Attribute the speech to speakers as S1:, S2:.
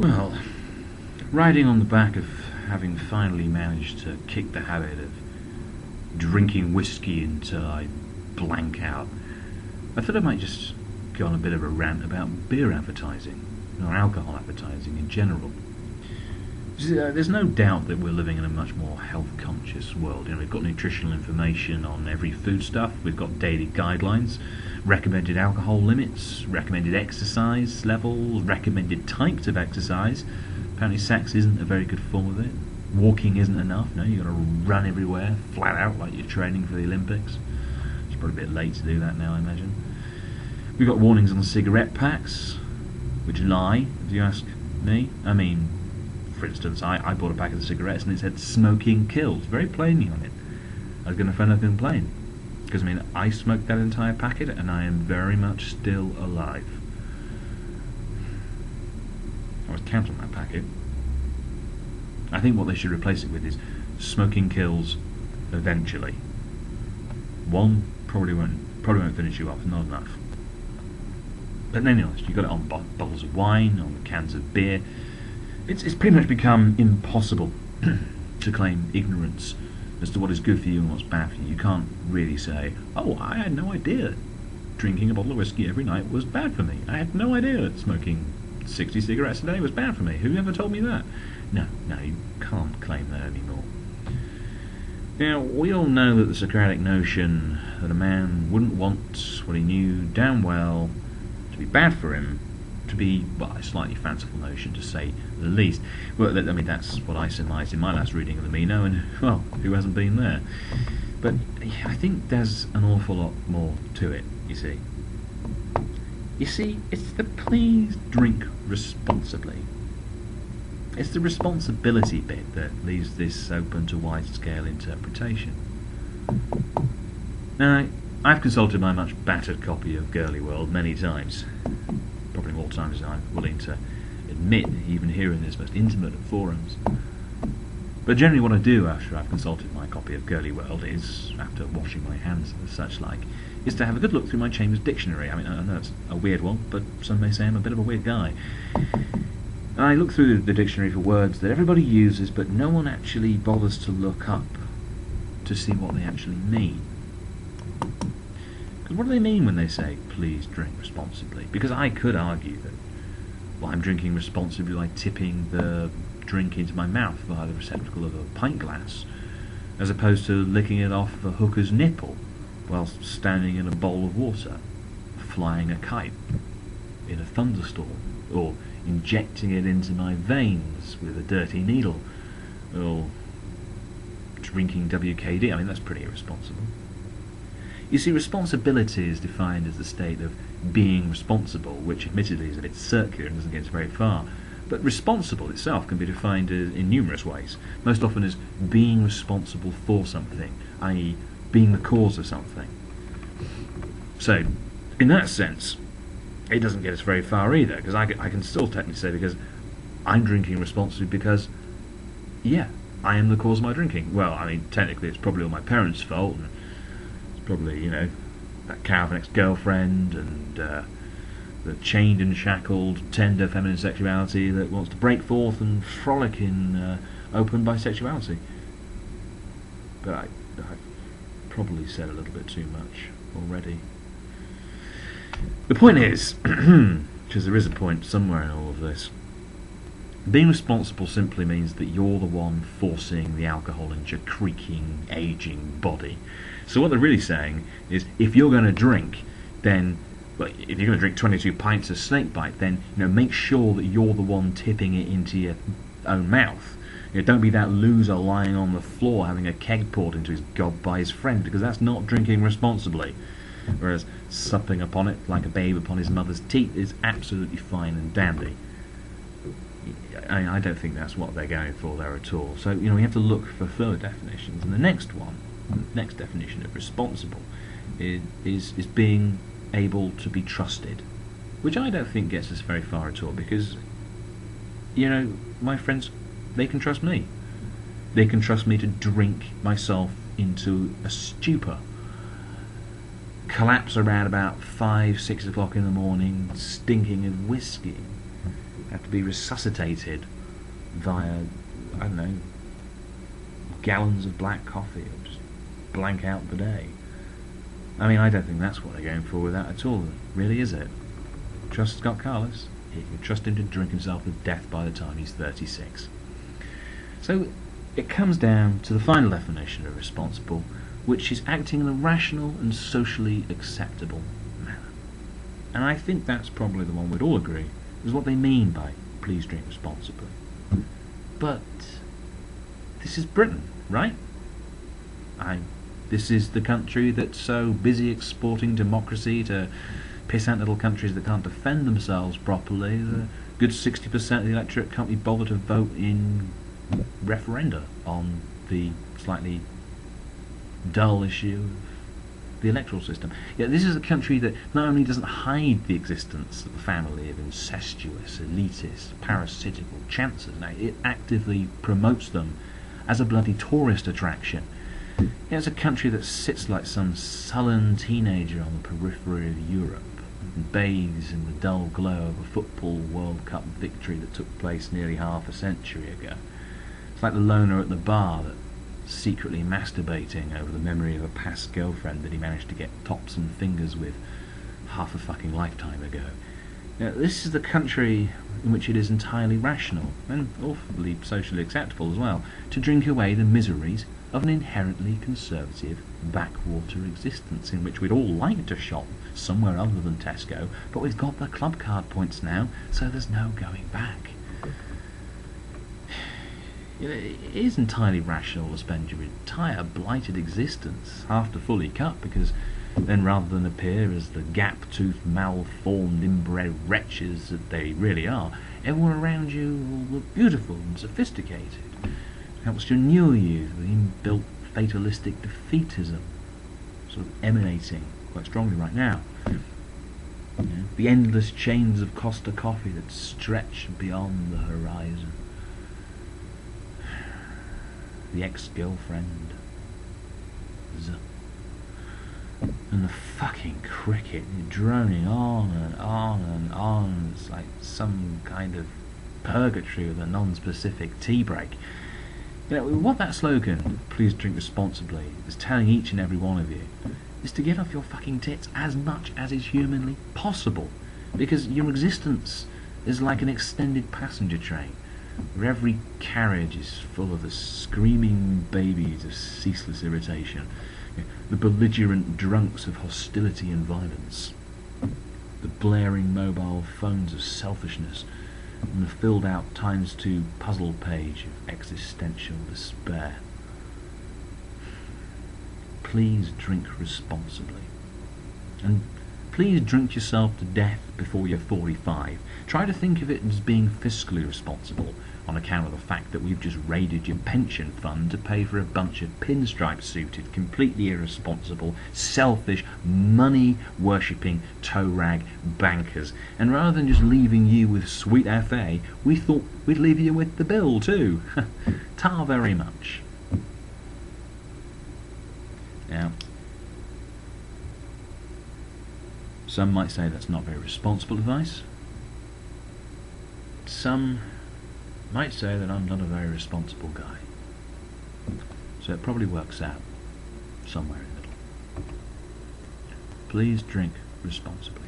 S1: Well, riding on the back of having finally managed to kick the habit of drinking whiskey until I blank out, I thought I might just go on a bit of a rant about beer advertising, or alcohol advertising in general. There's no doubt that we're living in a much more health-conscious world. We've got nutritional information on every foodstuff, we've got daily guidelines, recommended alcohol limits, recommended exercise levels, recommended types of exercise. Apparently sex isn't a very good form of it. Walking isn't enough. No, you've got to run everywhere, flat out, like you're training for the Olympics. It's probably a bit late to do that now, I imagine. We've got warnings on cigarette packs, which lie, if you ask me. I mean, for instance, I bought a packet of cigarettes and it said "smoking kills" very plainly on it. I was going to phone up and complain, because I smoked that entire packet and I am very much still alive. I was counting that packet. I think what they should replace it with is "smoking kills eventually." One probably won't finish you off, not enough. But anyway, you got it on bottles of wine, on cans of beer. It's pretty much become impossible to claim ignorance as to what is good for you and what's bad for you. You can't really say, "Oh, I had no idea drinking a bottle of whiskey every night was bad for me. I had no idea that smoking 60 cigarettes a day was bad for me. Who ever told me that?" No, you can't claim that anymore. Now, we all know that the Socratic notion that a man wouldn't want what he knew damn well to be bad for him to be, well, a slightly fanciful notion to say the least. Well, that's what I surmised in my last reading of the Meno, and, well, who hasn't been there? But I think there's an awful lot more to it, you see. It's the please drink responsibly. It's the responsibility bit that leaves this open to wide-scale interpretation. Now, I've consulted my much battered copy of Girly World many times, probably more times than I'm willing to admit, even here in this most intimate of forums. But generally what I do after I've consulted my copy of Girly World is, after washing my hands and such like, is to have a good look through my Chambers Dictionary. I know it's a weird one, but some may say I'm a bit of a weird guy. And I look through the dictionary for words that everybody uses, but no one actually bothers to look up to see what they actually mean. Because what do they mean when they say, "please drink responsibly"? Because I could argue that, well, I'm drinking responsibly by tipping the drink into my mouth via the receptacle of a pint glass, as opposed to licking it off a hooker's nipple whilst standing in a bowl of water, flying a kite in a thunderstorm, or injecting it into my veins with a dirty needle, or drinking WKD. That's pretty irresponsible. You see, responsibility is defined as the state of being responsible, which admittedly is a bit circular and doesn't get us very far. But responsible itself can be defined in numerous ways, most often as being responsible for something, i.e. being the cause of something. So, in that sense, it doesn't get us very far either, because I can still technically say, because I'm drinking responsibly because, yeah, I am the cause of my drinking. Well, technically it's probably all my parents' fault, and it's probably, that caravan ex-girlfriend, and the chained and shackled, tender feminine sexuality that wants to break forth and frolic in open bisexuality. But I've probably said a little bit too much already. The point is, because there is a point somewhere in all of this, being responsible simply means that you're the one forcing the alcohol into your creaking, aging body. So what they're really saying is, if you're going to drink, then, if you're going to drink 22 pints of snakebite, then make sure that you're the one tipping it into your own mouth. Don't be that loser lying on the floor having a keg poured into his gob by his friend, because that's not drinking responsibly. Whereas supping upon it like a babe upon his mother's teat is absolutely fine and dandy. I don't think that's what they're going for there at all. So, we have to look for further definitions. And the next definition of responsible is being able to be trusted, which I don't think gets us very far at all, because, my friends, they can trust me. They can trust me to drink myself into a stupor, collapse around about 5, 6 o'clock in the morning, stinking of whiskey, have to be resuscitated via, I don't know, gallons of black coffee, or just blank out the day. I mean, I don't think that's what they're going for with that at all, really, is it? Trust Scott Carless? You can trust him to drink himself to death by the time he's 36. So it comes down to the final definition of responsible, which is acting in a rational and socially acceptable manner. And I think that's probably the one we'd all agree is what they mean by please drink responsibly. But this is Britain, right? This is the country that's so busy exporting democracy to pissant little countries that can't defend themselves properly. The good 60% of the electorate can't be bothered to vote in referenda on the slightly dull issue of the electoral system. Yet this is a country that not only doesn't hide the existence of a family of incestuous, elitist, parasitical chancers, now it actively promotes them as a bloody tourist attraction. It's a country that sits like some sullen teenager on the periphery of Europe and bathes in the dull glow of a football World Cup victory that took place nearly half a century ago. It's like the loner at the bar that's secretly masturbating over the memory of a past girlfriend that he managed to get tops and fingers with half a fucking lifetime ago. Now, this is the country in which it is entirely rational, and awfully socially acceptable as well, to drink away the miseries of an inherently conservative backwater existence in which we'd all like to shop somewhere other than Tesco, but we've got the club card points now, so there's no going back. It is entirely rational to spend your entire blighted existence half to fully cut, because then rather than appear as the gap-toothed, malformed, inbred wretches that they really are, everyone around you will look beautiful and sophisticated. It helps to inure you the inbuilt fatalistic defeatism sort of emanating quite strongly right now. You know, the endless chains of Costa coffee that stretch beyond the horizon. The ex-girlfriend. And the fucking cricket droning on and on and on. It's like some kind of purgatory with a non-specific tea break. You know, what that slogan, please drink responsibly, is telling each and every one of you is to get off your fucking tits as much as is humanly possible. Because your existence is like an extended passenger train, where every carriage is full of the screaming babies of ceaseless irritation, the belligerent drunks of hostility and violence, the blaring mobile phones of selfishness, and the filled out ×2 puzzle page of existential despair. Please drink responsibly. And please drink yourself to death before you're 45. Try to think of it as being fiscally responsible, on account of the fact that we've just raided your pension fund to pay for a bunch of pinstripe-suited, completely irresponsible, selfish, money-worshipping, toe-rag bankers. And rather than just leaving you with sweet FA, we thought we'd leave you with the bill too. Ta very much. Now, some might say that's not very responsible advice. Some might say that I'm not a very responsible guy. So it probably works out somewhere in the middle. Please drink responsibly.